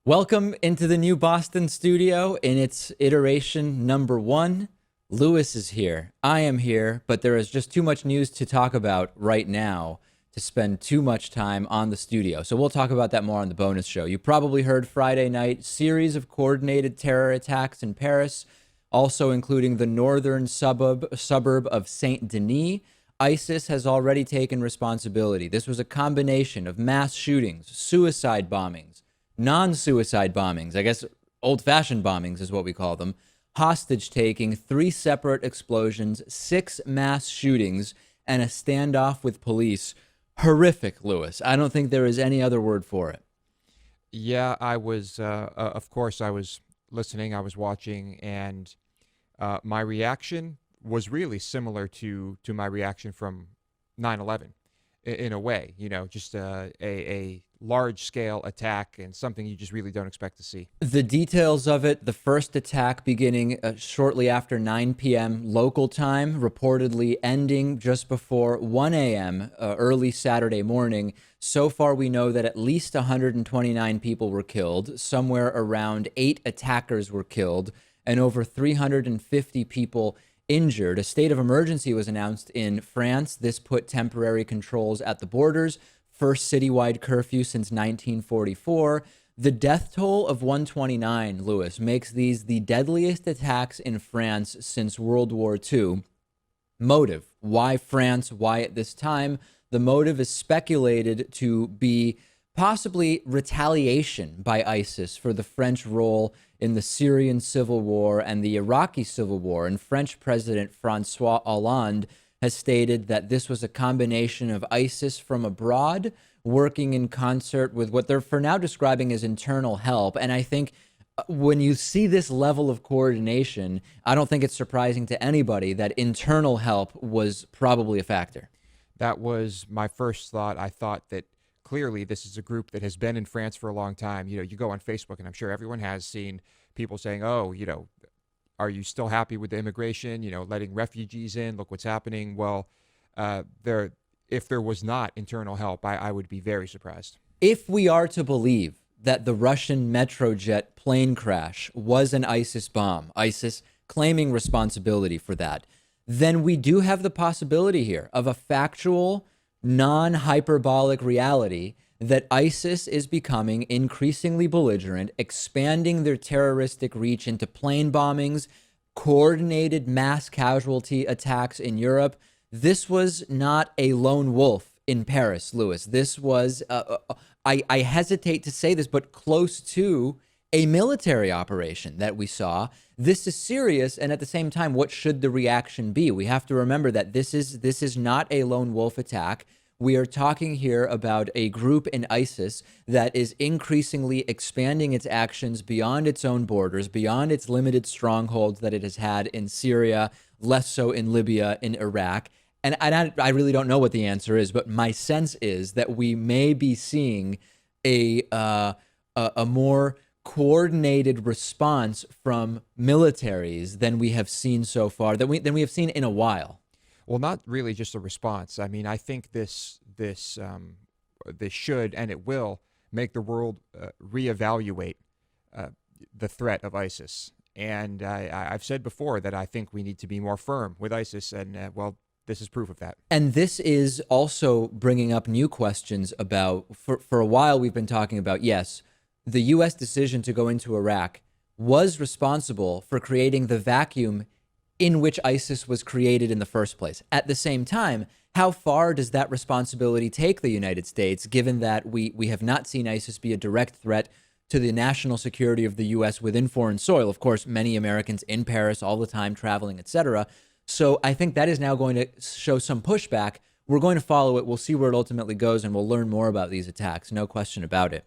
Welcome into the new Boston studio in its iteration number one. Lewis is here. I am here, but there is just too much news to talk about right now to spend too much time on the studio. So we'll talk about that more on the bonus show. You probably heard Friday night series of coordinated terror attacks in Paris, also including the northern suburb of Saint Denis. ISIS has already taken responsibility. This was a combination of mass shootings, suicide bombings, non-suicide bombings, I guess old-fashioned bombings is what we call them, hostage taking, 3 separate explosions, 6 mass shootings, and a standoff with police. Horrific, Lewis. I don't think there is any other word for it. Yeah, I was, of course, I was listening, I was watching, and my reaction was really similar to my reaction from 9/11 in a way, just a large scale attack and something you just really don't expect to see. The details of it, the first attack beginning shortly after 9 p.m. local time, reportedly ending just before 1 a.m. Early Saturday morning. So far, we know that at least 129 people were killed, somewhere around 8 attackers were killed, and over 350 people injured. A state of emergency was announced in France. This put temporary controls at the borders. First citywide curfew since 1944. The death toll of 129, Lewis, makes these the deadliest attacks in France since World War II. Motive. Why France? Why at this time? The motive is speculated to be possibly retaliation by ISIS for the French role in the Syrian civil war and the Iraqi civil war. And French President Francois Hollande has stated that this was a combination of ISIS from abroad working in concert with what they're for now describing as internal help. And I think when you see this level of coordination, I don't think it's surprising to anybody that internal help was probably a factor. That was my first thought. I thought that clearly this is a group that has been in France for a long time. You go on Facebook, and I'm sure everyone has seen people saying, oh, are you still happy with the immigration, letting refugees in? Look what's happening. Well, if there was not internal help, I would be very surprised. If we are to believe that the Russian Metrojet plane crash was an ISIS bomb, ISIS claiming responsibility for that, then we do have the possibility here of a factual, non-hyperbolic reality that ISIS is becoming increasingly belligerent, expanding their terroristic reach into plane bombings, coordinated mass casualty attacks in Europe. This was not a lone wolf in Paris, Lewis. This was, I hesitate to say this, but close to a military operation that we saw. This is serious, and at the same time, what should the reaction be? We have to remember that this is not a lone wolf attack. We are talking here about a group in ISIS that is increasingly expanding its actions beyond its own borders, beyond its limited strongholds that it has had in Syria, less so in Libya, in Iraq. And I really don't know what the answer is, but my sense is that we may be seeing a more coordinated response from militaries than we have seen so far, than we have seen in a while. Well, not really just a response. I mean, I think this should and it will make the world reevaluate the threat of ISIS. And I've said before that I think we need to be more firm with ISIS, and well, this is proof of that. And this is also bringing up new questions about, for a while we've been talking about, yes, the U.S. decision to go into Iraq was responsible for creating the vacuum in which ISIS was created in the first place. At the same time, how far does that responsibility take the United States, given that we have not seen ISIS be a direct threat to the national security of the U.S. within foreign soil? Of course, many Americans in Paris all the time, traveling, etc. So I think that is now going to show some pushback. We're going to follow it. We'll see where it ultimately goes, and we'll learn more about these attacks. No question about it.